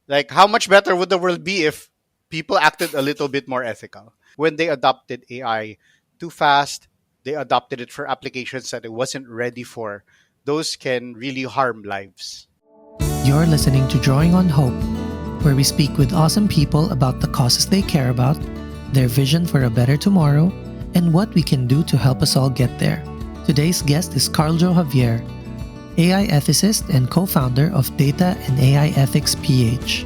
Like, how much better would the world be if people acted a little bit more ethical? When they adopted AI too fast, they adopted it for applications that it wasn't ready for. Those can really harm lives. You're listening to Drawing on Hope, where we speak with awesome people about the causes they care about, their vision for a better tomorrow, and what we can do to help us all get there. Today's guest is Carl Javier, AI ethicist and co-founder of Data and AI Ethics PH.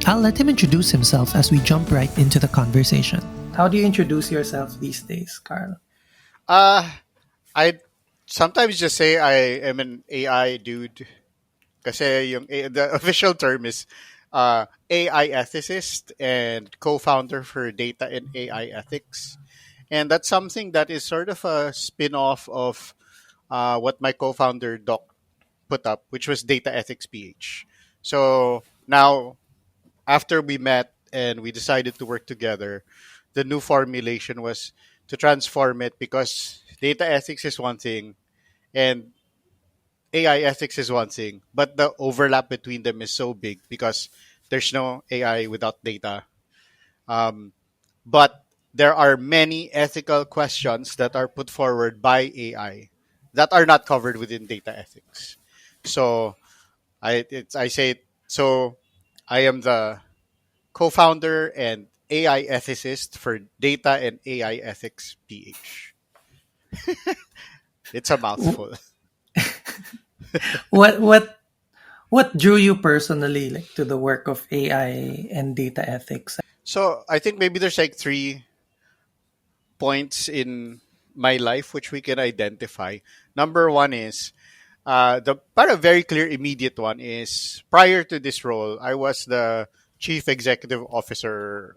I'll let him introduce himself as we jump right into the conversation. How do you introduce yourself these days, Carl? Uh, I sometimes just say I am an AI dude. Kasi the official term is AI ethicist and co-founder for Data and AI Ethics. And that's something that is sort of a spin-off of what my co-founder Doc put up, which was Data Ethics PH. So now, after we met and we decided to work together, the new formulation was to transform it because data ethics is one thing and AI ethics is one thing, but the overlap between them is so big because there's no AI without data. Um, but there are many ethical questions that are put forward by AI that are not covered within data ethics. So I say it, so I am the co-founder and AI ethicist for Data and AI Ethics PH. It's a W- mouthful. What what what drew you personally like to the work of AI and data ethics? So I think maybe there's like 3 points in my life which we can identify. Number one is the but a very clear immediate one is prior to this role, I was the chief executive officer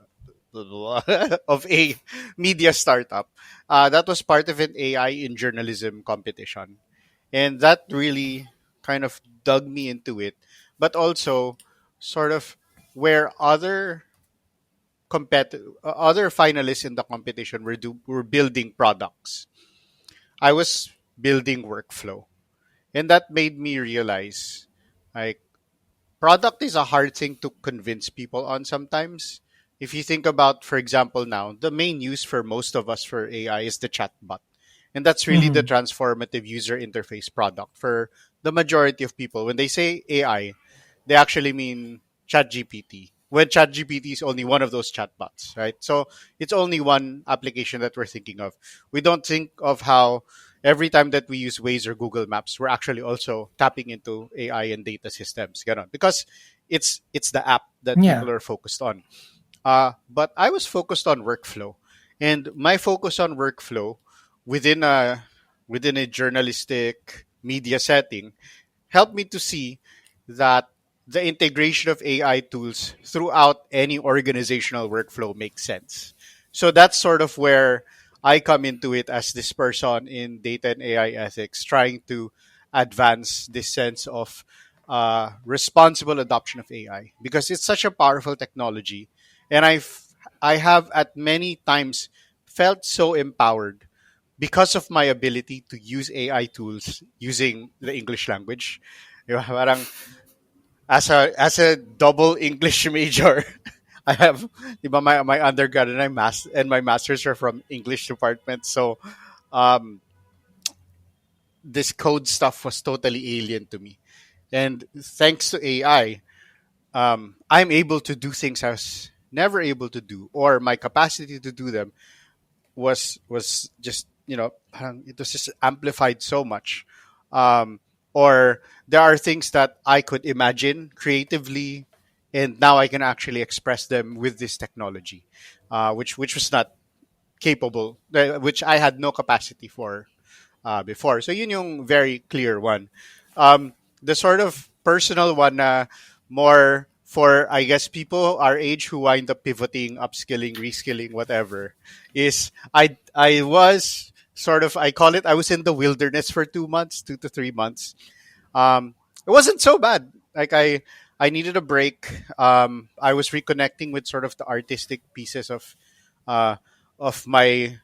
of a media startup. That was part of an AI in journalism competition. And that really kind of dug me into it. But also, sort of where other finalists in the competition were building products, I was building workflow. And that made me realize like product is a hard thing to convince people on sometimes. If you think about, for example, now, the main use for most of us for AI is the chatbot. And that's really the Mm-hmm. transformative user interface product for the majority of people. When they say AI, they actually mean ChatGPT. When ChatGPT is only one of those chatbots, right? So it's only one application that we're thinking of. We don't think of how every time that we use Waze or Google Maps, we're actually also tapping into AI and data systems, ganon, because it's the app that Yeah. people are focused on. But I was focused on workflow, and my focus on workflow within a within a journalistic media setting helped me to see that the integration of AI tools throughout any organizational workflow makes sense. So that's sort of where I come into it as this person in data and AI ethics, trying to advance this sense of responsible adoption of AI because it's such a powerful technology, and I have at many times felt so empowered because of my ability to use AI tools using the English language. Di ba? Parang as a double English major, I have di ba, my undergrad and my masters are from English department. So um, this code stuff was totally alien to me. And thanks to AI, I'm able to do things I was never able to do, or my capacity to do them was just it was just amplified so much. um, or there are things that I could imagine creatively, and now I can actually express them with this technology, which was not capable, which I had no capacity for before. So yun yung very clear one. The sort of personal one na more for, I guess, people our age who wind up pivoting, upskilling, reskilling, whatever, is I was sort of, I call it, I was in the wilderness for 2 months, 2 to 3 months. Um, it wasn't so bad. Like I needed a break. I was reconnecting with sort of the artistic pieces uh, of my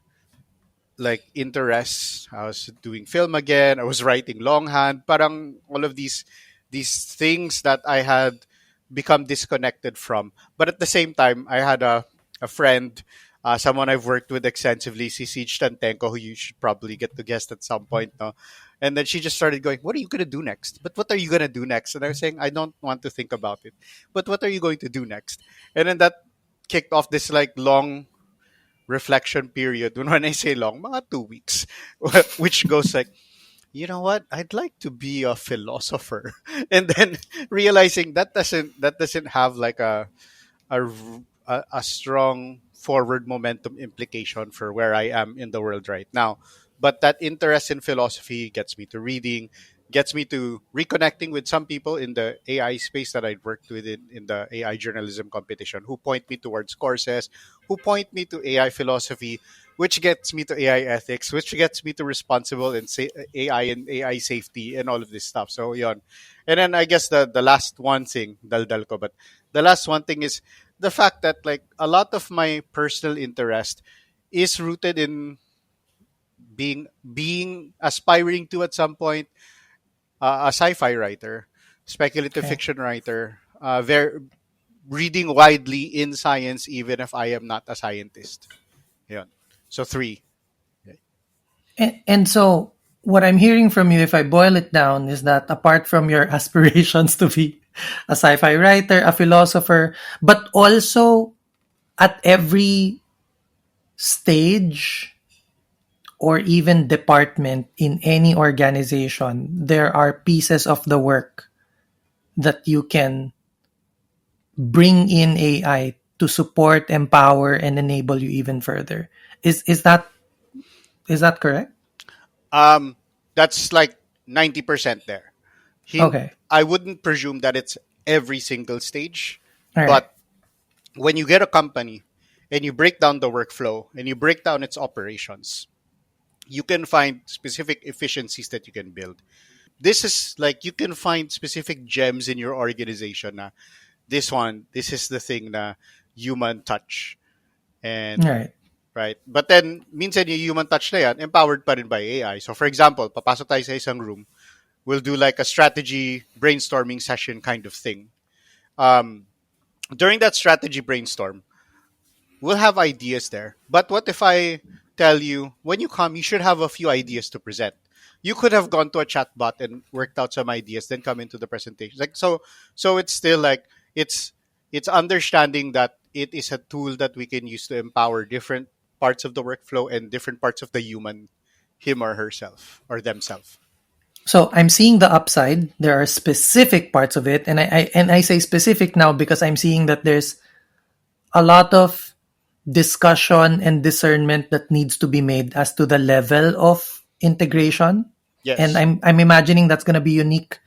like interests. I was doing film again. I was writing longhand. Parang all of these things that I had become disconnected from. But at the same time, I had a friend, someone I've worked with extensively, si Siege Tantenko, who you should probably get to guest at some point. No? And then she just started going, "What are you going to do next? But what are you going to do next?" And I was saying, "I don't want to think about it. But what are you going to do next?" And then that kicked off this like long reflection period. When I say long, mga 2 weeks, which goes like, you know what? I'd like to be a philosopher, and then realizing that doesn't have like a, a strong forward momentum implication for where I am in the world right now. But that interest in philosophy gets me to reading, gets me to reconnecting with some people in the AI space that I'd worked with in the AI journalism competition who point me towards courses, who point me to AI philosophy, which gets me to AI ethics, which gets me to responsible and AI and AI safety and all of this stuff. So yon. And then I guess the last one thing, daldal ko, but the last one thing is the fact that like a lot of my personal interest is rooted in being aspiring to at some point a sci-fi writer, speculative Okay. fiction writer, very reading widely in science even if I am not a scientist. Yeah. So three. And so, what I'm hearing from you, if I boil it down, is that apart from your aspirations to be a sci fi writer, a philosopher, but also at every stage or even department in any organization, there are pieces of the work that you can bring in AI to support, empower, and enable you even further. Is that correct? Um, that's like 90% there. Okay. I wouldn't presume that it's every single stage, All right. but when you get a company and you break down the workflow and you break down its operations, you can find specific efficiencies that you can build. This is like you can find specific gems in your organization. Na this is the thing na human touch All and right. right. But then minsan yung human touch na yan empowered pa rin by AI. So for example, papasok tayo sa isang room, we'll do like a strategy brainstorming session kind of thing. Um, During that strategy brainstorm, we'll have ideas there. But what if I tell you when you come, you should have a few ideas to present. You could have gone to a chatbot and worked out some ideas, then come into the presentation. Like so it's still like it's it's understanding that it is a tool that we can use to empower different parts of the workflow and different parts of the human, him or herself or themselves. So I'm seeing the upside. There are specific parts of it, and I say specific now because I'm seeing that there's a lot of discussion and discernment that needs to be made as to the level of integration. And Yes. I'm imagining that's going to be unique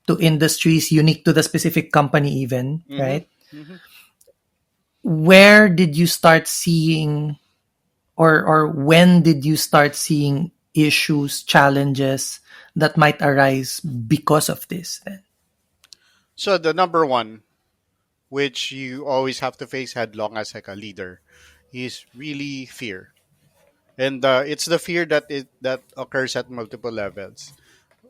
to industries, unique to the specific company even, Mm-hmm. right? Mm-hmm. Where did you start seeing, or when did you start seeing issues, challenges that might arise because of this then? So the number one, which you always have to face headlong as like a leader, is really fear, and it's the fear that occurs at multiple levels.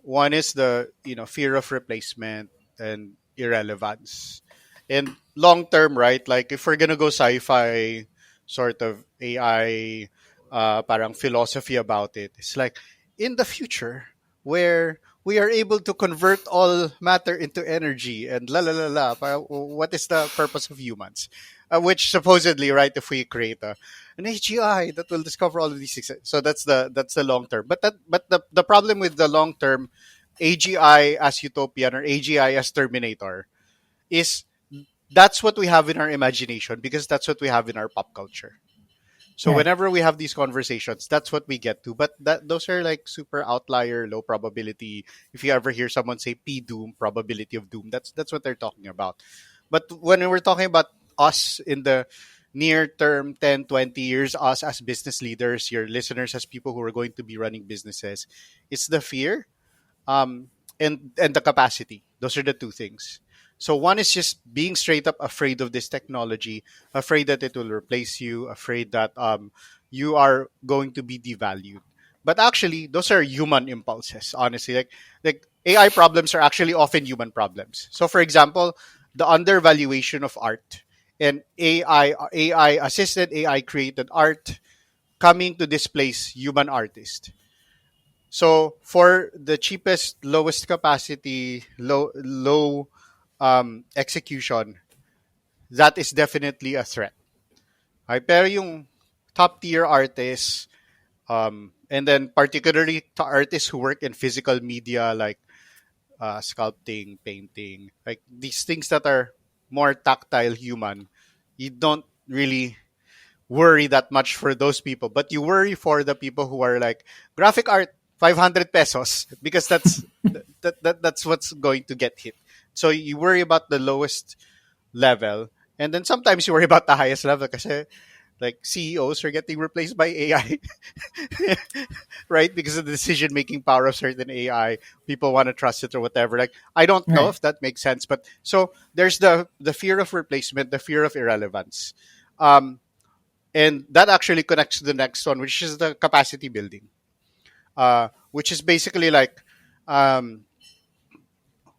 One is the fear of replacement and irrelevance, and long term, right? Like if we're gonna go sci-fi sort of AI, parang philosophy about it, it's like in the future where we are able to convert all matter into energy and la la la la. What is the purpose of humans? Which supposedly, right, if we create an AGI that will discover all of these things, so that's the long term. But the problem with the long term AGI as utopian or AGI as Terminator is that's what we have in our imagination because that's what we have in our pop culture. So Right. whenever we have these conversations, that's what we get to. But those are like super outlier, low probability. If you ever hear someone say P doom, probability of doom, that's what they're talking about. But when we're talking about us in the near term 10, 20 years, us as business leaders, your listeners as people who are going to be running businesses, it's the fear um, and the capacity. Those are the two things. So one is just being straight up afraid of this technology, afraid that it will replace you, afraid that you are going to be devalued. But actually, those are human impulses. Honestly, like AI problems are actually often human problems. So, for example, the undervaluation of art and AI assisted, AI created art coming to displace human artists. So for the cheapest, lowest capacity, low execution, that is definitely a threat. Ay, pero yung top tier artists, and then particularly to artists who work in physical media like sculpting, painting, like these things that are more tactile, human, you don't really worry that much for those people, but you worry for the people who are like graphic art, 500 pesos, because that's what's going to get hit. So you worry about the lowest level, and then sometimes you worry about the highest level because like CEOs are getting replaced by AI, right? Because of the decision making power of certain AI, people want to trust it or whatever. Like I don't know Right. if that makes sense, but so there's the fear of replacement, the fear of irrelevance, um, and that actually connects to the next one, which is the capacity building, which is basically like um,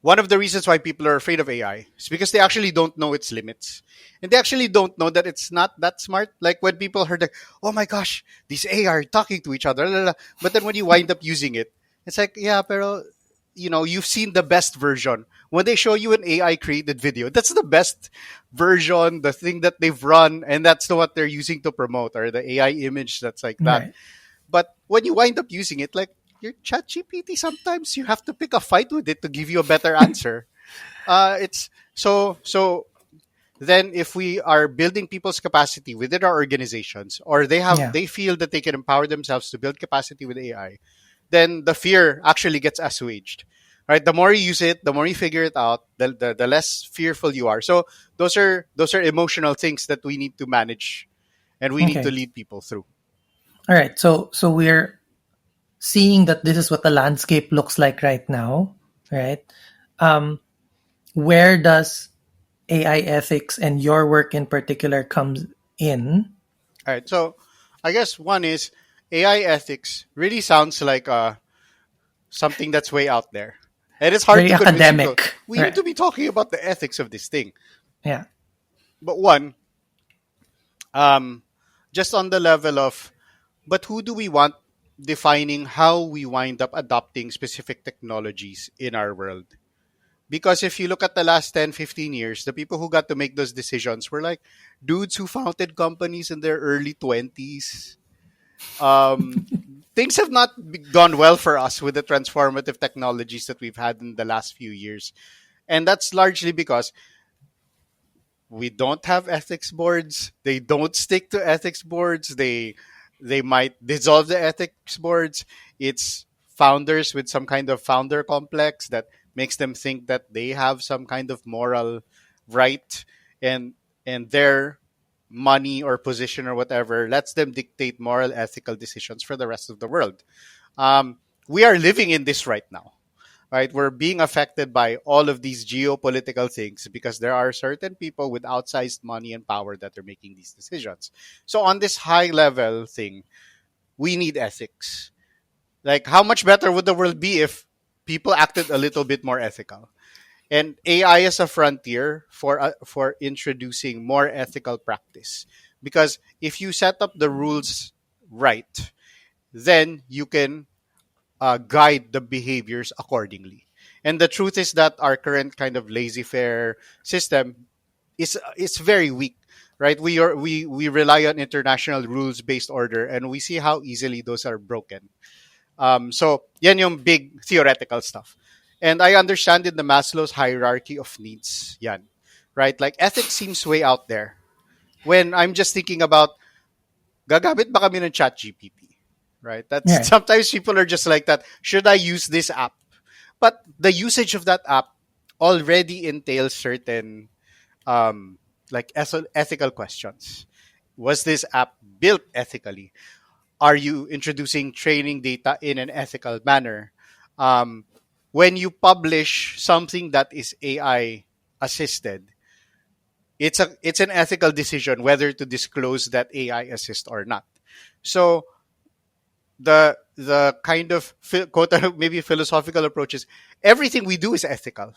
one of the reasons why people are afraid of AI is because they actually don't know its limits. And they actually don't know that it's not that smart. Like when people heard like, oh my gosh, these AI are talking to each other. La, la, la. But then when you wind up using it, it's like, yeah, pero you've seen the best version. When they show you an AI created video, that's the best version, the thing that they've run, and that's what they're using to promote, or the AI image that's like that. Right. But when you wind up using it, like your chat GPT, sometimes you have to pick a fight with it to give you a better answer. It's so then if we are building people's capacity within our organizations, or Yeah. they feel that they can empower themselves to build capacity with AI, then the fear actually gets assuaged. Right? The more you use it, the more you figure it out, the less fearful you are. So those are emotional things that we need to manage and we need to Okay. lead people through. All right. So we're seeing that this is what the landscape looks like right now, right? Um, where does AI ethics and your work in particular comes in? All right. So I guess one is AI ethics really sounds like something that's way out there. And it's hard Very to convince people academic, we need right? to be talking about the ethics of this thing. Yeah. But one, um, just on the level of, but who do we want defining how we wind up adopting specific technologies in our world? Because if you look at the last 10, 15 years, the people who got to make those decisions were like dudes who founded companies in their early 20s. Um, things have not gone well for us with the transformative technologies that we've had in the last few years. And that's largely because we don't have ethics boards. They don't stick to ethics boards. They might dissolve the ethics boards. It's founders with some kind of founder complex that makes them think that they have some kind of moral right, and their money or position or whatever lets them dictate moral ethical decisions for the rest of the world. We are living in this right now, right? We're being affected by all of these geopolitical things because there are certain people with outsized money and power that are making these decisions. So on this high level thing, we need ethics. Like how much better would the world be if people acted a little bit more ethical? And AI is a frontier for introducing more ethical practice. Because if you set up the rules right, then you can guide the behaviors accordingly. And the truth is that our current kind of laissez-faire system is very weak, right? We rely on international rules-based order, and we see how easily those are broken. So yan yung big theoretical stuff. And I understand in the Maslow's hierarchy of needs, yan, right? Like ethics seems way out there. When I'm just thinking about gagamit ba kami ng chat GPT? Right? That's Right. sometimes people are just like that. Should I use this app? But the usage of that app already entails certain like ethical questions. Was this app built ethically? Are you introducing training data in an ethical manner? Um, when you publish something that is AI assisted, it's an ethical decision whether to disclose that AI assist or not. So the kind of quote maybe philosophical approach is everything we do is ethical.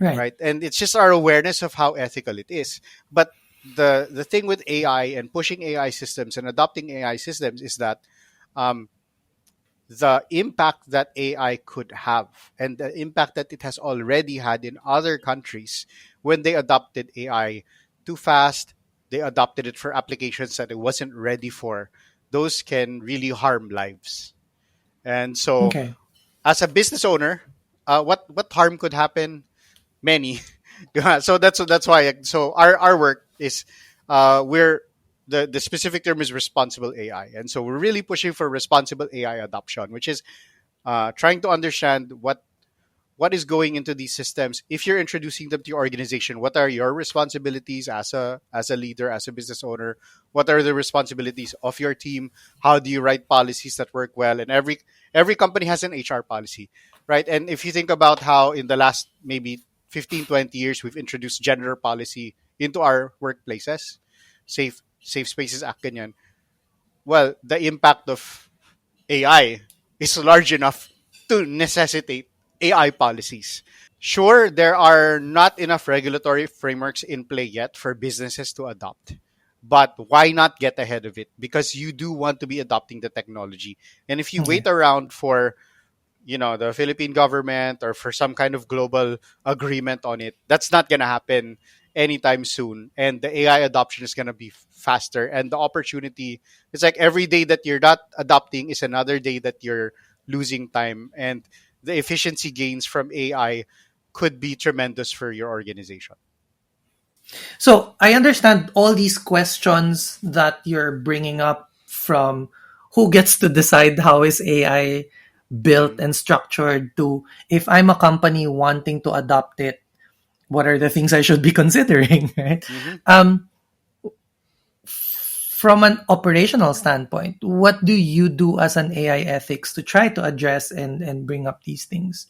Right. right? And it's just our awareness of how ethical it is. But the thing with AI and pushing AI systems and adopting AI systems is that um, the impact that AI could have and the impact that it has already had in other countries when they adopted AI too fast, they adopted it for applications that it wasn't ready for. Those can really harm lives. And so, Okay. as a business owner, what harm could happen? Many. So that's why. So our work is we're the specific term is responsible AI, and so we're really pushing for responsible AI adoption, which is trying to understand what is going into these systems. If you're introducing them to your organization, what are your responsibilities as a leader, as a business owner? What are the responsibilities of your team? How do you write policies that work well? And every company has an HR policy, right? And if you think about how in the last maybe 15 20 years we've introduced gender policy into our workplaces, safe spaces act ganyan. Well, the impact of AI is large enough to necessitate AI policies. Sure, there are not enough regulatory frameworks in play yet for businesses to adopt. But why not get ahead of it? Because you do want to be adopting the technology. And if you Okay. wait around for the Philippine government or for some kind of global agreement on it, that's not going to happen anytime soon, and the AI adoption is going to be faster, and the opportunity, it's like every day that you're not adopting is another day that you're losing time, and the efficiency gains from AI could be tremendous for your organization. So I understand all these questions that you're bringing up, from who gets to decide how is AI built Mm-hmm. and structured, to if I'm a company wanting to adopt it, what are the things I should be considering, right? Mm-hmm. Um, from an operational standpoint, what do you do as an AI ethics to try to address and bring up these things?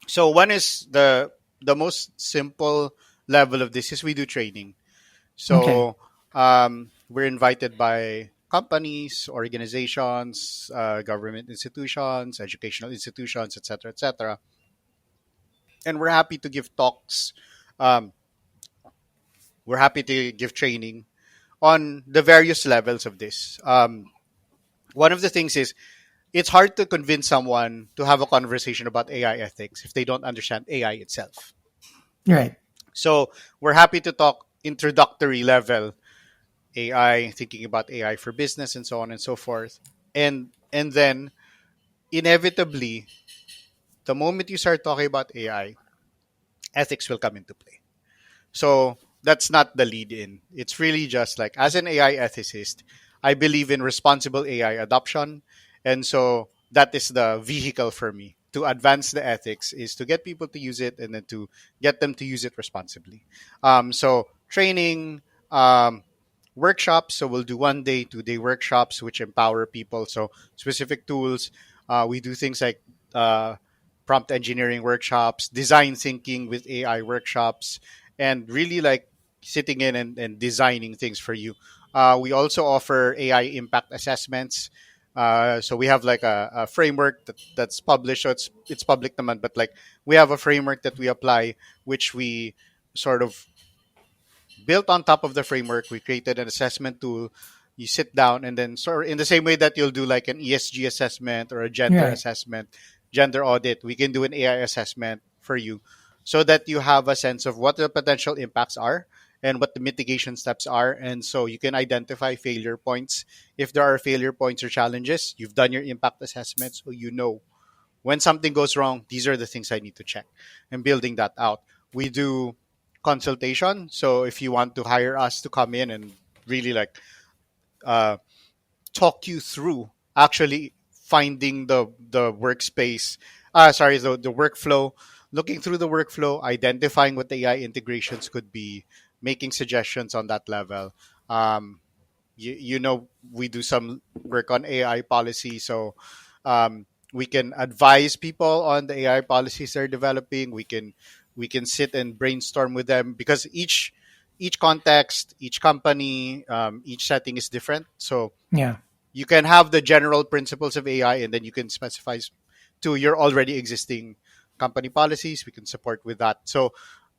So one is the most simple level of this is we do training. Okay. So we're invited by companies, organizations, government institutions, educational institutions, etc., etc., and we're happy to give talks. Um, we're happy to give training on the various levels of this. One of the things is it's hard to convince someone to have a conversation about AI ethics if they don't understand AI itself. Right. So we're happy to talk introductory level AI, thinking about AI for business and so on and so forth. And then inevitably, the moment you start talking about AI, ethics will come into play. So that's not the lead in. It's really just like, as an AI ethicist, I believe in responsible AI adoption. And so that is the vehicle for me to advance the ethics, is to get people to use it and then to get them to use it responsibly. So training, workshops. So we'll do 1 day, 2 day workshops, which empower people. So specific tools. We do things like prompt engineering workshops, design thinking with AI workshops, and really like sitting in and designing things for you. We also offer AI impact assessments. So we have like a framework that's published. So it's public naman, but like we have a framework that we apply, which we sort of built on top of the framework. We created an assessment tool. You sit down and then sort of in the same way that you'll do like an ESG assessment or a gender Right. assessment, gender audit, we can do an AI assessment for you so that you have a sense of what the potential impacts are and what the mitigation steps are. And so you can identify failure points. If there are failure points or challenges, you've done your impact assessment, so you know when something goes wrong, these are the things I need to check, and building that out. We do consultation. So if you want to hire us to come in and really like uh, talk you through actually finding the workspace, sorry, the workflow, looking through the workflow, identifying what the AI integrations could be, making suggestions on that level. Um, we do some work on AI policy, so we can advise people on the AI policies they're developing. We can sit and brainstorm with them because each context, each company, each setting is different. So Yeah. you can have the general principles of AI, and then you can specify to your already existing company policies, we can support with that. So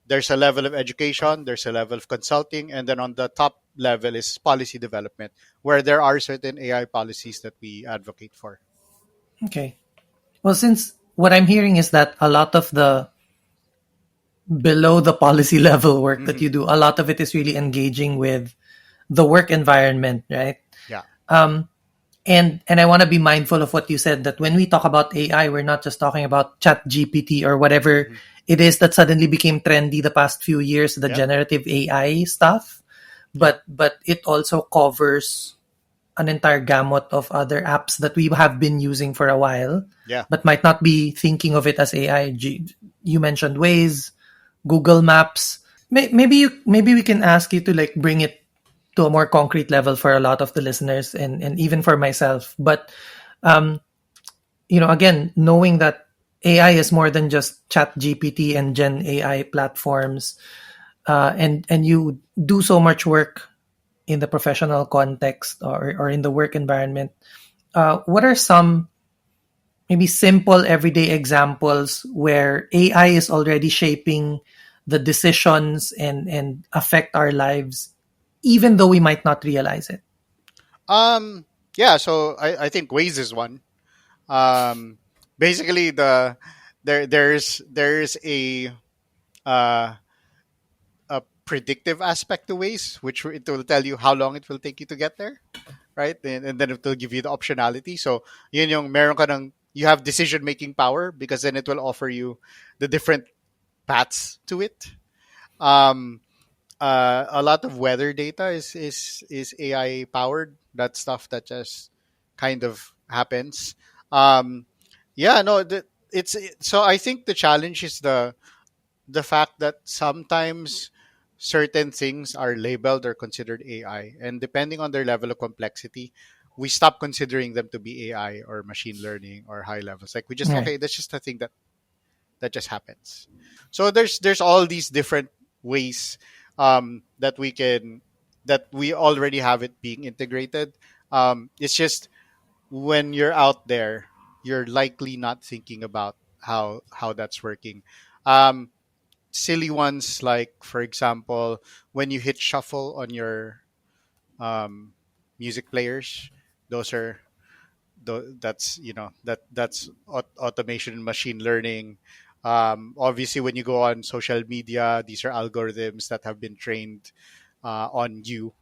there's a level of education, there's a level of consulting, and then on the top level is policy development, where there are certain AI policies that we advocate for. Okay. Well, since what I'm hearing is that a lot of the below the policy level work that Hmm. you do, a lot of it is really engaging with the work environment, right? Yeah. Um, and I want to be mindful of what you said, that when we talk about AI, we're not just talking about Chat GPT or whatever Hmm. it is that suddenly became trendy the past few years, the Yep. generative AI stuff, Yep. but it also covers an entire gamut of other apps that we have been using for a while, Yeah. but might not be thinking of it as AI. You mentioned Waze, Google Maps. Maybe we can ask you to like bring it to a more concrete level for a lot of the listeners, and even for myself. But um, again, knowing that AI is more than just Chat GPT and Gen AI platforms, and you do so much work in the professional context, or in the work environment. What are some maybe simple everyday examples where AI is already shaping the decisions and affect our lives, even though we might not realize it? Um. Yeah. So I think Waze is one. Um. Basically, there's uh, a predictive aspect to Waze, which it will tell you how long it will take you to get there, right? And then it will give you the optionality. So yun yung meron ka ng, you have decision making power because then it will offer you the different paths to it. Um, a lot of weather data is AI powered. That stuff that just kind of happens. Um, yeah, no, so I think the challenge is the fact that sometimes certain things are labeled or considered AI, and depending on their level of complexity, we stop considering them to be AI or machine learning or high levels. Like we just, Right. okay, that's just a thing that just happens. So there's all these different ways that we can, that we already have it being integrated. It's just when you're out there, you're likely not thinking about how that's working. Um, Silly ones like, for example, when you hit shuffle on your um, music players, those are that's that's automation and machine learning. Obviously, when you go on social media, these are algorithms that have been trained on you.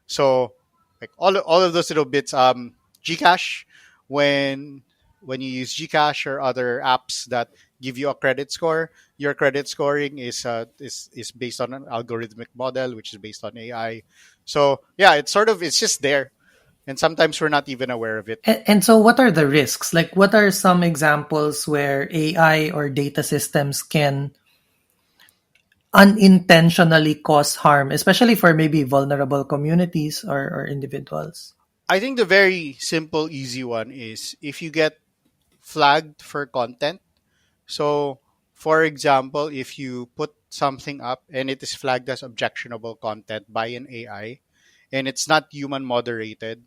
So like all of those little bits, Gcash, when when you use Gcash or other apps that give you a credit score, your credit scoring is based on an algorithmic model, which is based on AI. So yeah, it's just there, and sometimes we're not even aware of it. And so, what are the risks? Like, what are some examples where AI or data systems can unintentionally cause harm, especially for maybe vulnerable communities or individuals? I think the very simple, easy one is if you get flagged for content. So, for example, if you put something up and it is flagged as objectionable content by an AI and it's not human moderated,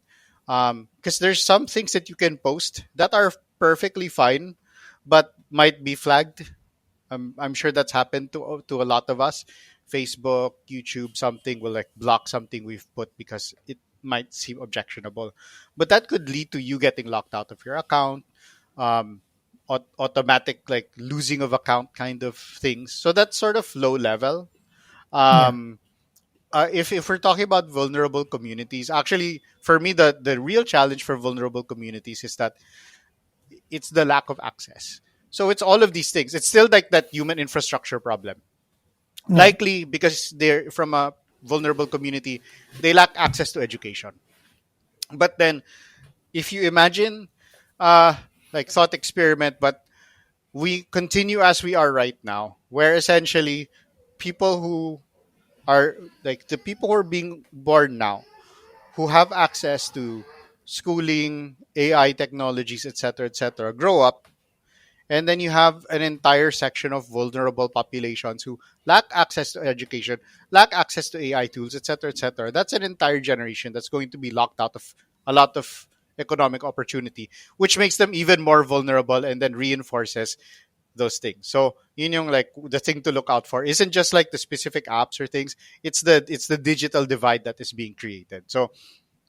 because there's some things that you can post that are perfectly fine, but might be flagged. I'm sure that's happened to a lot of us. Facebook, YouTube, something will like block something we've put because it might seem objectionable, but that could lead to you getting locked out of your account, um, automatic like losing of account kind of things. So that's sort of low level. Yeah. Um, if we're talking about vulnerable communities, actually, for me, the real challenge for vulnerable communities is that it's the lack of access. So it's all of these things. It's still like that human infrastructure problem. Right. Likely because they're from a vulnerable community, they lack access to education. But then, if you imagine, uh, like thought experiment, but we continue as we are right now, where essentially people who are like the people who are being born now, who have access to schooling, AI technologies, etc., grow up, and then you have an entire section of vulnerable populations who lack access to education, lack access to AI tools, etc., etc. That's an entire generation that's going to be locked out of a lot of economic opportunity, which makes them even more vulnerable and then reinforces those things. So yun yung like the thing to look out for isn't just like the specific apps or things. It's the digital divide that is being created. So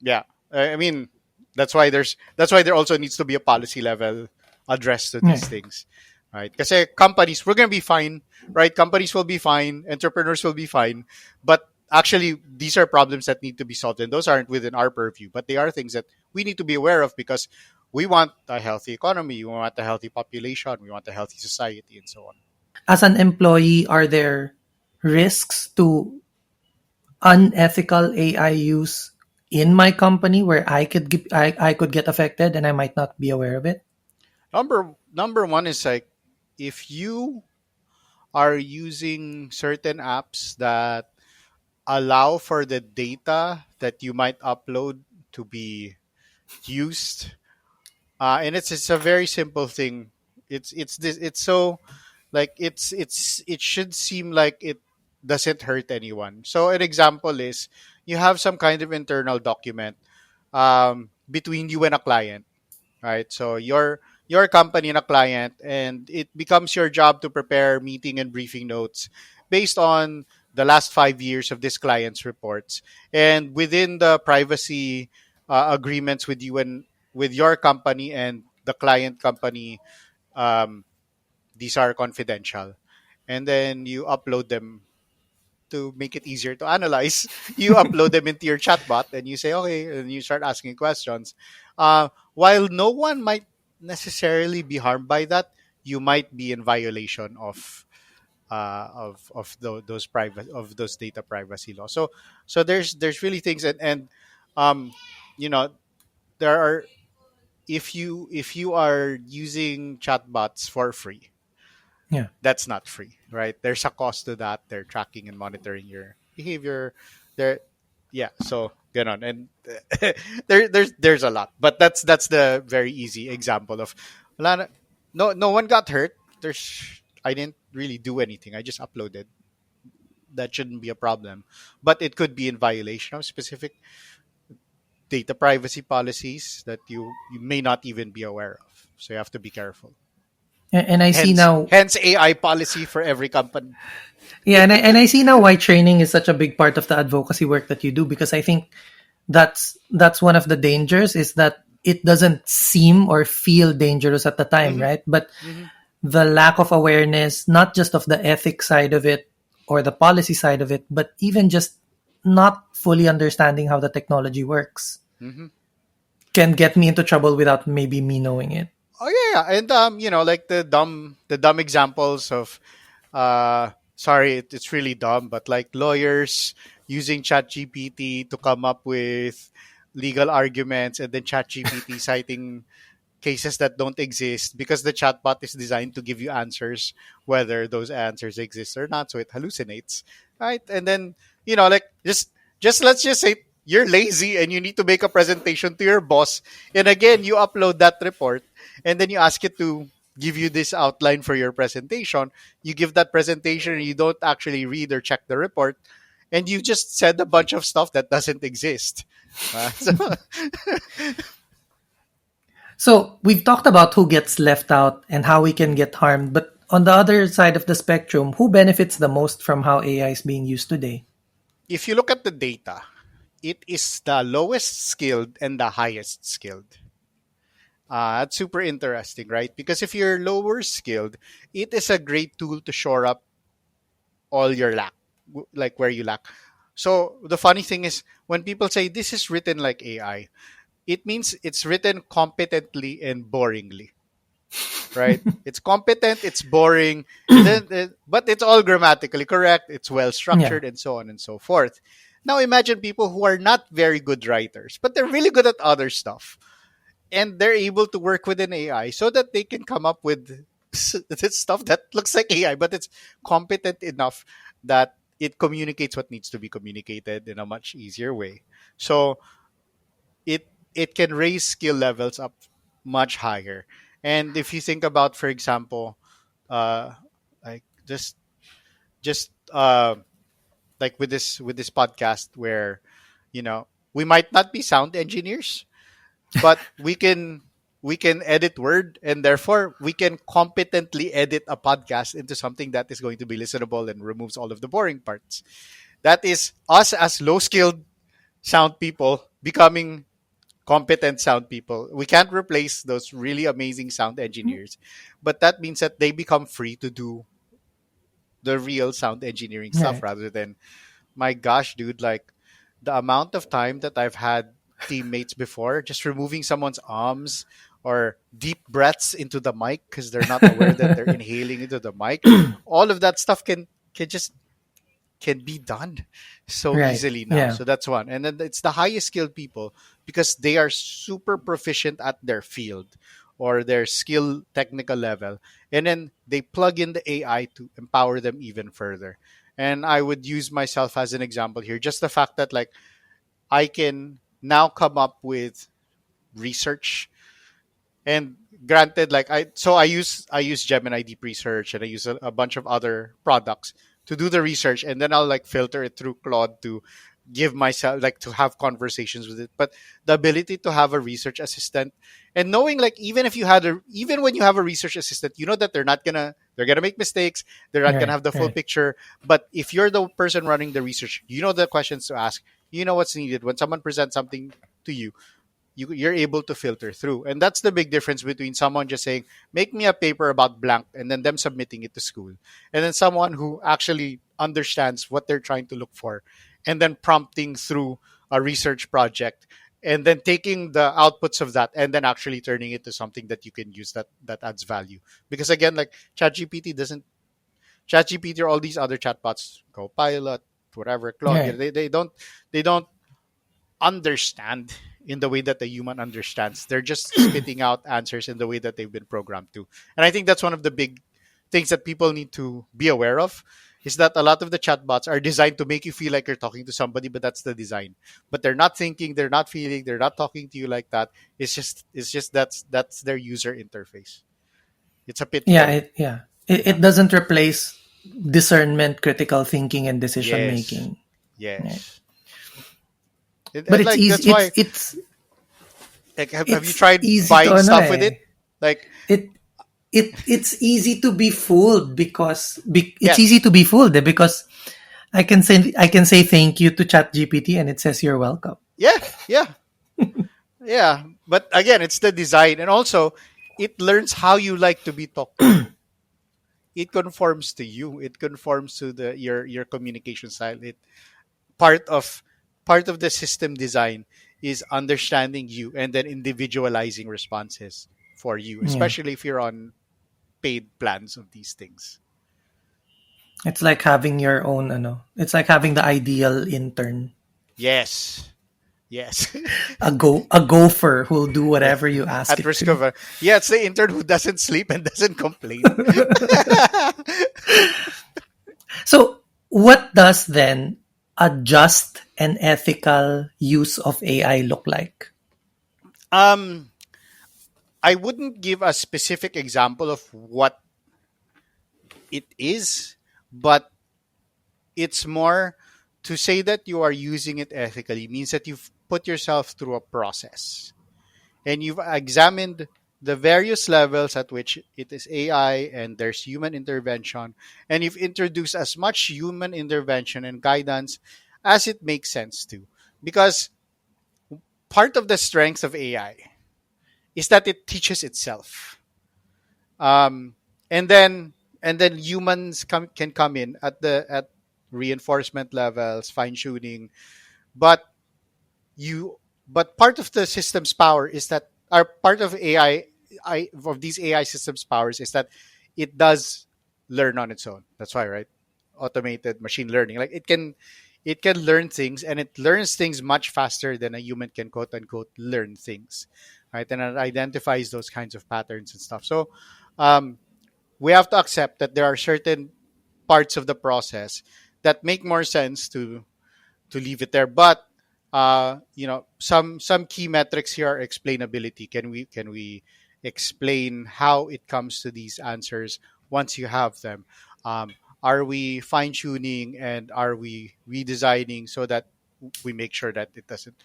yeah, I mean that's why there also needs to be a policy level address to Yeah. these things, right? Because companies, we're gonna be fine, right? Companies will be fine, entrepreneurs will be fine, but actually these are problems that need to be solved, and those aren't within our purview, but they are things that we need to be aware of because we want a healthy economy, we want a healthy population, we want a healthy society, and so on. As an employee, are there risks to unethical AI use in my company where I could get affected and I might not be aware of it? Number one is like if you are using certain apps that allow for the data that you might upload to be used, and it's a very simple thing. It's so like it should seem like it doesn't hurt anyone. So an example is you have some kind of internal document between you and a client, right? So your company and a client, and it becomes your job to prepare meeting and briefing notes based on the last 5 years of this client's reports, and within the privacy agreements with you and with your company and the client company, um, these are confidential, and then you upload them to make it easier to analyze. You upload them into your chatbot and you say, okay, and you start asking questions. While no one might necessarily be harmed by that, you might be in violation those private of those data privacy laws. So there's really things, and um, you know there are, if you are using chatbots for free, Yeah. that's not free, right? There's a cost to that. They're tracking and monitoring your behavior. There, yeah. So get on, and there's a lot, but that's the very easy example of wala no one got hurt. There's I didn't really do anything. I just uploaded. That shouldn't be a problem, but it could be in violation of specific data privacy policies that you may not even be aware of. So you have to be careful. And I see Hence, now, hence AI policy for every company. yeah, and I see now why training is such a big part of the advocacy work that you do, because I think that's one of the dangers, is that it doesn't seem or feel dangerous at the time, Hmm. right? But Hmm. the lack of awareness, not just of the ethics side of it or the policy side of it, but even just not fully understanding how the technology works, Hmm. can get me into trouble without maybe me knowing it. Oh yeah, yeah. And like the dumb examples of, sorry, it's really dumb, but like lawyers using ChatGPT to come up with legal arguments, and then ChatGPT citing cases that don't exist because the chatbot is designed to give you answers whether those answers exist or not, so it hallucinates, right? And then like just let's just say you're lazy and you need to make a presentation to your boss, and again you upload that report, and then you ask it to give you this outline for your presentation. You give that presentation and you don't actually read or check the report, and you just said a bunch of stuff that doesn't exist. So So we've talked about who gets left out and how we can get harmed, but on the other side of the spectrum, who benefits the most from how AI is being used today? if you look at the data, it is the lowest skilled and the highest skilled. That's super interesting, right? Because if you're lower skilled, it is a great tool to shore up all your lack, like where you lack. So the funny thing is, when people say this is written like AI, it means it's written competently and boringly, right? It's competent, it's boring, but it's all grammatically correct, it's well Yeah. structured, and so on and so forth. Now imagine people who are not very good writers, but they're really good at other stuff, and they're able to work with an AI so that they can come up with this stuff that looks like AI, but it's competent enough that it communicates what needs to be communicated in a much easier way. So it can raise skill levels up much higher. And if you think about, for example, uh, like just like with this podcast, where we might not be sound engineers, but we can edit word, and therefore we can competently edit a podcast into something that is going to be listenable and removes all of the boring parts. That is us as low skilled sound people becoming competent sound people. We can't replace those really amazing sound engineers, but that means that they become free to do the real sound engineering stuff Right. rather than, my gosh, dude, like the amount of time that I've had teammates before just removing someone's arms or deep breaths into the mic because they're not aware that they're inhaling into the mic. All of that stuff can just can be done so Right. easily now. Yeah. So that's one. And then it's the highest skilled people because they are super proficient at their field or their skill technical level. And then they plug in the AI to empower them even further. And I would use myself as an example here. Just the fact that like I can now come up with research, and granted, like I use Gemini Deep Research, and I use a bunch of other products to do the research, and then I'll like filter it through Claude to give myself like to have conversations with it. But the ability to have a research assistant, and knowing like even when you have a research assistant, you know that they're gonna make mistakes, they're not gonna Right. have the full Right. picture. But if you're the person running the research, you know the questions to ask, you know what's needed when someone presents something to you, you're able to filter through. And that's the big difference between someone just saying make me a paper about blank and then them submitting it to school, and then someone who actually understands what they're trying to look for and then prompting through a research project and then taking the outputs of that and then actually turning it to something that you can use that adds value. Because again, like ChatGPT or all these other chatbots, Copilot, whatever, Claude, Right. they don't understand in the way that the human understands. They're just spitting out answers in the way that they've been programmed to. And I think that's one of the big things that people need to be aware of, is that a lot of the chatbots are designed to make you feel like you're talking to somebody, but that's the design. But they're not thinking, they're not feeling, they're not talking to you like that. It's just that's their user interface. It's a Yeah. pitfall. It Yeah. doesn't replace discernment, critical thinking, and decision Yes. making. Right. Yes. But And it's like easy. that's why, like, have you It's tried easy to buying ano stuff with it? eh. Like, It it's easy to be fooled because it's easy yes. to be fooled because I can say thank you to ChatGPT and it says you're welcome. Yeah, yeah, yeah. But again, it's the design, and also it learns how you like to be talked to. It conforms to you. It conforms to your communication style. It part of part of the system design is understanding you and then individualizing responses for you, Yeah. especially if you're on paid plans of these things. It's like having your own it's like having the ideal intern. Yes, yes. A gopher who'll do whatever you ask At it risk to. of yeah, it's the intern who doesn't sleep and doesn't complain. So what does then a just and ethical use of AI look like? um I wouldn't give a specific example of what it is, but it's more to say that you are using it ethically means that you've put yourself through a process and you've examined the various levels at which it is AI and there's human intervention, and you've introduced as much human intervention and guidance as it makes sense to. Because part of the strength of AI is that it teaches itself. um, and then humans can come in at reinforcement levels, fine tuning, but you but part of the system's power is that, or part of of these AI systems powers is that it does learn on its own. That's why, right? Automated machine learning, like it can learn things, and it learns things much faster than a human can, quote unquote, learn things, right? And it identifies those kinds of patterns and stuff. So um, we have to accept that there are certain parts of the process that make more sense to leave it there. But some key metrics here are explainability. Can we explain how it comes to these answers once you have them? Are we fine tuning and are we redesigning so that we make sure that it doesn't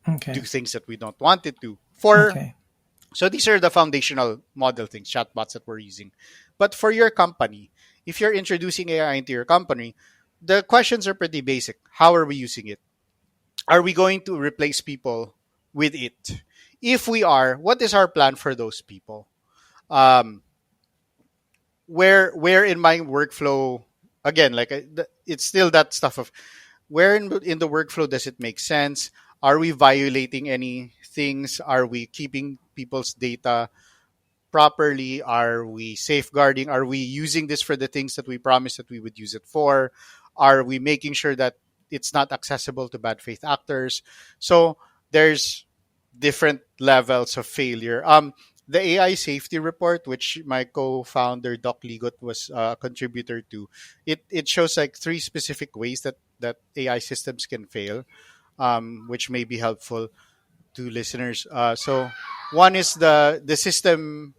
do Okay. things that we don't want it to? For Okay. So these are the foundational model things, chatbots that we're using. But for your company, if you're introducing AI into your company, the questions are pretty basic. How are we using it? Are we going to replace people with it? If we are, what is our plan for those people? Um, where in my workflow, again, like it's still that stuff of where in the workflow does it make sense? Are we violating any things? Are we keeping people's data properly? Are we safeguarding? Are we using this for the things that we promised that we would use it for? Are we making sure that it's not accessible to bad faith actors? So there's different levels of failure. The AI safety report, which my co-founder Doc Ligot was a contributor to, it shows like three specific ways that AI systems can fail, which may be helpful to listeners. So one is the system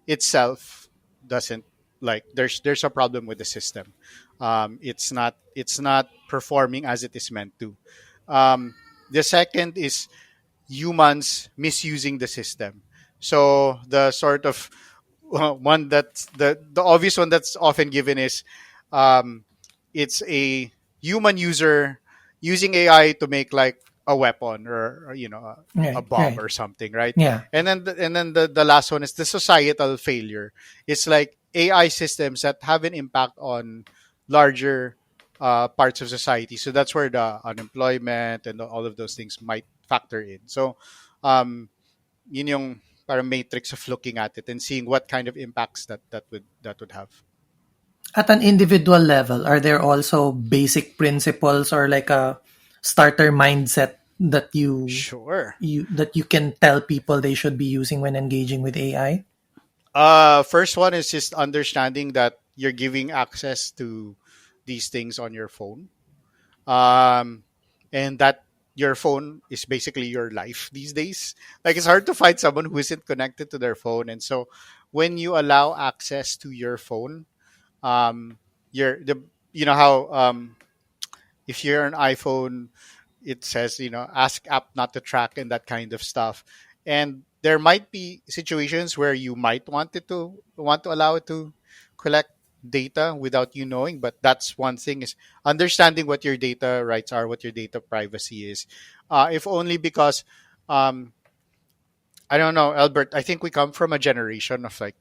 itself doesn't, like, there's a problem with the system. It's not performing as it is meant to. The second is humans misusing the system. So the sort of one that's the obvious one that's often given is, um, it's a human user using AI to make like a weapon, or a Right, bomb right. or something, right? Yeah. And then the last one is the societal failure. It's like AI systems that have an impact on larger parts of society. So that's where the unemployment and all of those things might factor in. So um, yun yung parang matrix of looking at it and seeing what kind of impacts that would have. At an individual level, are there also basic principles or like a starter mindset that Sure. you can tell people they should be using when engaging with AI? First one is just understanding that you're giving access to these things on your phone, um, and that your phone is basically your life these days. Like, it's hard to find someone who isn't connected to their phone, and so when you allow access to your phone, you're the you know how if you're an iPhone, it says, ask app not to track and that kind of stuff. And there might be situations where you might want to allow it to collect data without you knowing, but that's one thing, is understanding what your data rights are, what your data privacy is. If only because, um, I don't know, Albert, I think we come from a generation of like,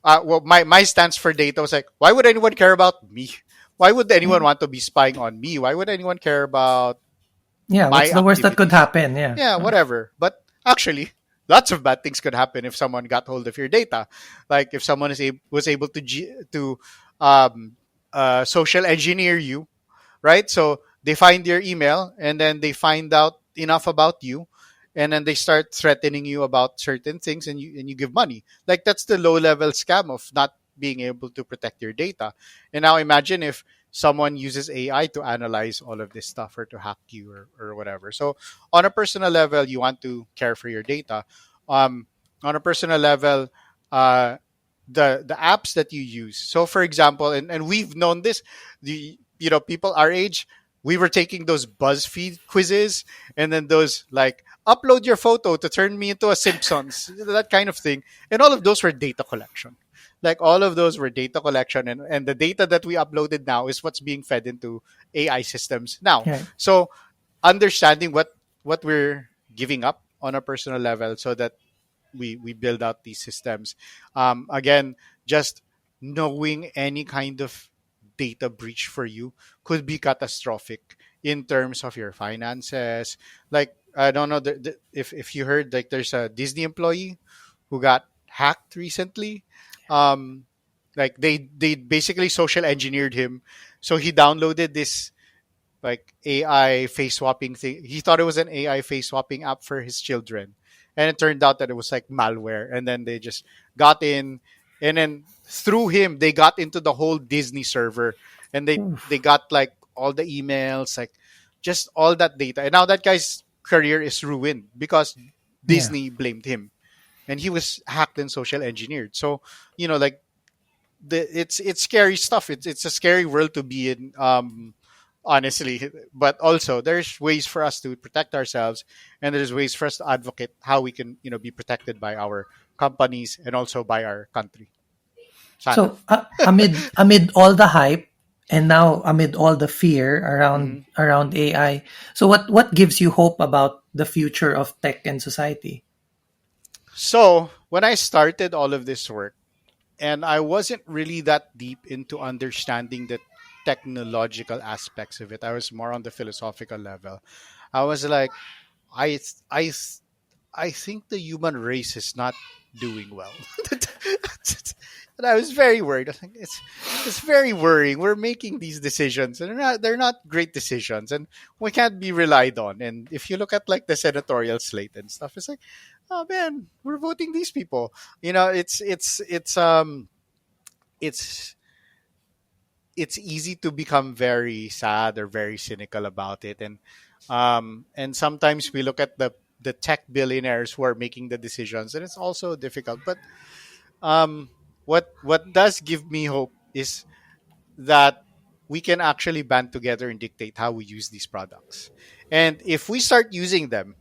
well, my stance for data was like, why would anyone care about me? Why would anyone want to be spying on me? Why would anyone care about Yeah, my what's the worst that could activities? happen? Yeah. Yeah, whatever. But actually, lots of bad things could happen if someone got hold of your data. Like if someone was able to um, social engineer you, right? So they find your email and then they find out enough about you, and then they start threatening you about certain things, and you give money. Like, that's the low level scam of not being able to protect your data. And now imagine if someone uses AI to analyze all of this stuff or to hack you, or whatever. So on a personal level, you want to care for your data. Um, on a personal level, uh, the apps that you use. So for example, and we've known this, the people our age, we were taking those BuzzFeed quizzes, and then those like upload your photo to turn me into a Simpsons, that kind of thing. And all of those were data collection. Like, all of those were data collection, and the data that we uploaded now is what's being fed into AI systems now. Right. So understanding what we're giving up on a personal level, so that we build out these systems. Again, just knowing any kind of data breach for you could be catastrophic in terms of your finances. Like, I don't know if you heard, like, there's a Disney employee who got hacked recently. Um, like, they basically social engineered him, so he downloaded this like AI face swapping thing. He thought it was an AI face swapping app for his children, and it turned out that it was like malware. And then they just got in, and then through him they got into the whole Disney server, and they Oof. got like all the emails, like just all that data. And now that guy's career is ruined because Yeah. Disney blamed him, and he was hacked and social engineered. So like it's scary stuff. It's a scary world to be in. honestly. But also, there's ways for us to protect ourselves, and there's ways for us to advocate how we can, be protected by our companies and also by our country. Sana. So amid all the hype and now amid all the fear hmm around AI, so what gives you hope about the future of tech and society? So when I started all of this work, and I wasn't really that deep into understanding the technological aspects of it. I was more on the philosophical level. I was like, I, I, I think the human race is not doing well. And I was very worried. I think it's very worrying. We're making these decisions, and they're not great decisions, and we can't be relied on. And if you look at like the senatorial slate and stuff, it's like, oh man, we're voting these people. It's it's easy to become very sad or very cynical about it, and sometimes we look at the tech billionaires who are making the decisions, and it's also difficult. But um, what does give me hope is that we can actually band together and dictate how we use these products, and if we start using them,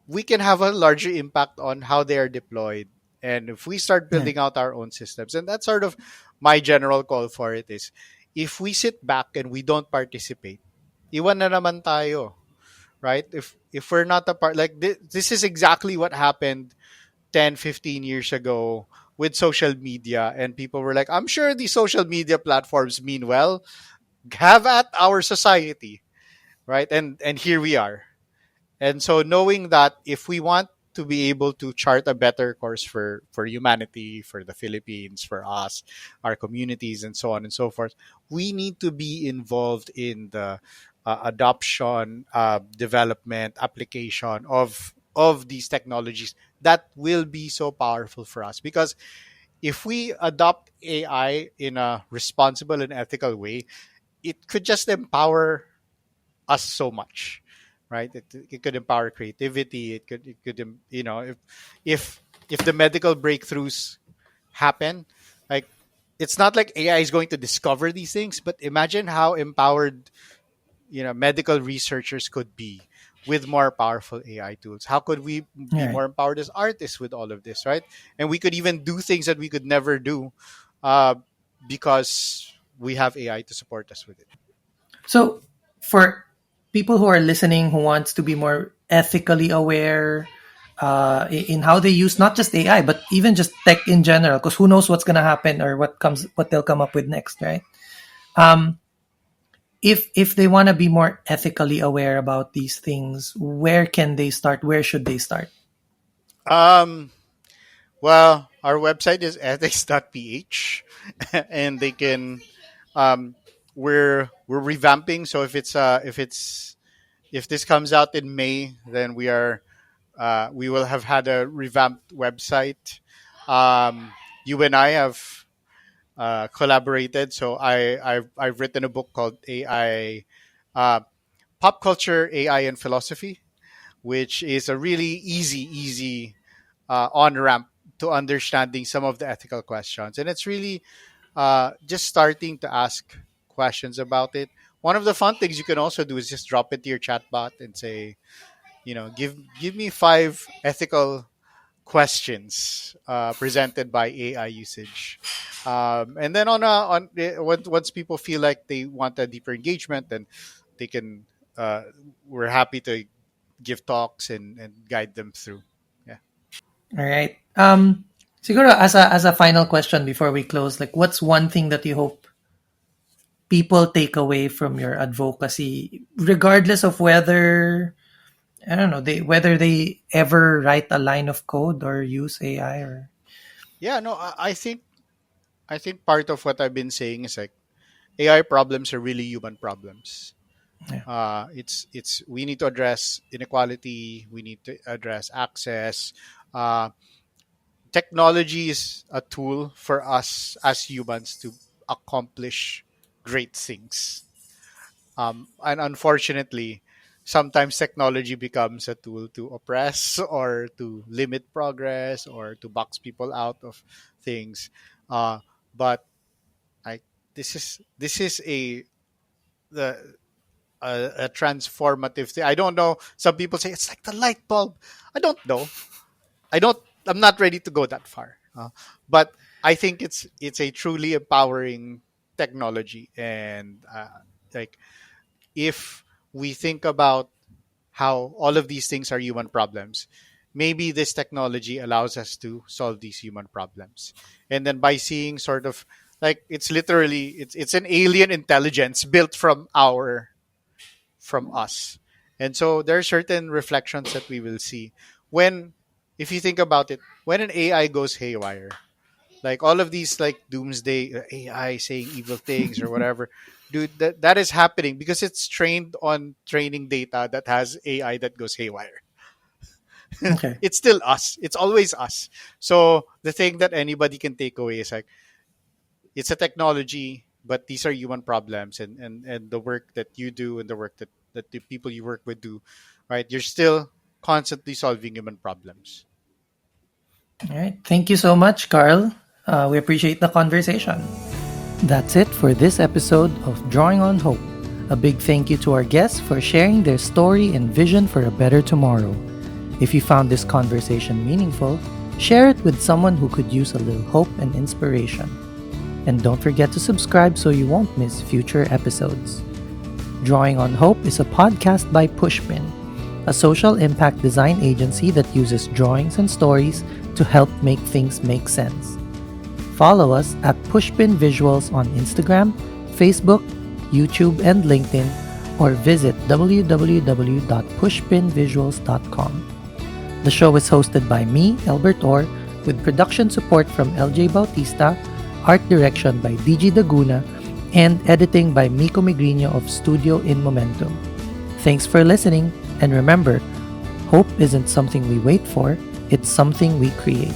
we can have a larger impact on how they are deployed. And if we start Yeah. building out our own systems, and that's sort of my general call for it is, if we sit back and we don't participate, iwan na naman tayo, right? If we're not a part, like this is exactly what happened 10, 15 years ago with social media, and people were like, I'm sure these social media platforms mean well, have at our society, right? And here we are. And so knowing that if we want to be able to chart a better course for humanity, for the Philippines, for us, our communities, and so on and so forth, we need to be involved in the adoption, development, application of these technologies that will be so powerful for us. Because if we adopt AI in a responsible and ethical way, it could just empower us so much, right? It could empower creativity. It could if if the medical breakthroughs happen, like, it's not like AI is going to discover these things, but imagine how empowered medical researchers could be with more powerful AI tools. How could we All be right. more empowered as artists with all of this, right? And we could even do things that we could never do, uh, because we have AI to support us with it. So for people who are listening who wants to be more ethically aware in how they use not just AI but even just tech in general, because who knows what's going to happen or what they'll come up with next, right? Um, if they want to be more ethically aware about these things, where can they start? Where should they start? Um, Well, our website is ethics.ph, and they can. Um, we're revamping. So if this comes out in May, then we will have had a revamped website. You and I have collaborated. So I've written a book called AI, uh, Pop Culture, AI, and Philosophy, which is a really easy on ramp to understanding some of the ethical questions. And it's really just starting to ask questions about it. One of the fun things you can also do is just drop it to your chatbot and say, give me five ethical questions presented by AI usage. And then once people feel like they want a deeper engagement, then they can. We're happy to give talks and guide them through. Yeah. All right. Siguro as a final question before we close, like what's one thing that you hope people take away from your advocacy, regardless of whether I don't know whether they ever write a line of code or use AI or Yeah, no, I think part of what I've been saying is like AI problems are really human problems. yeah. It's we need to address inequality. We need to address access. Uh, Technology is a tool for us as humans to accomplish great things. And unfortunately, sometimes technology becomes a tool to oppress or to limit progress or to box people out of things. But I this is a the a transformative thing. I don't know. Some people say it's like the light bulb. I don't know. I don't. I'm not ready to go that far. But I think it's a truly empowering technology, and like if we think about how all of these things are human problems, maybe this technology allows us to solve these human problems. And then by seeing sort of like it's literally it's an alien intelligence built from us. And so there are certain reflections that we will see when, if you think about it, when an AI goes haywire, like all of these like doomsday AI saying evil things or whatever, dude, that is happening because it's trained on training data that has AI that goes haywire. Okay. It's still us. It's always us. So the thing that anybody can take away is like it's a technology, but these are human problems, and the work that you do and the work that the people you work with do, right? You're still constantly solving human problems. All right. Thank you so much, Carl. We appreciate the conversation. That's it for this episode of Drawing on Hope. A big thank you to our guests for sharing their story and vision for a better tomorrow. If you found this conversation meaningful, share it with someone who could use a little hope and inspiration. And don't forget to subscribe so you won't miss future episodes. Drawing on Hope is a podcast by Pushpin, a social impact design agency that uses drawings and stories to help make things make sense. Follow us at Pushpin Visuals on Instagram, Facebook, YouTube, and LinkedIn, or visit www.pushpinvisuals.com. The show is hosted by me, Albert Orr, with production support from LJ Bautista, art direction by DG Daguna, and editing by Miko Migrino of Studio in Momentum. Thanks for listening, and remember, hope isn't something we wait for, it's something we create.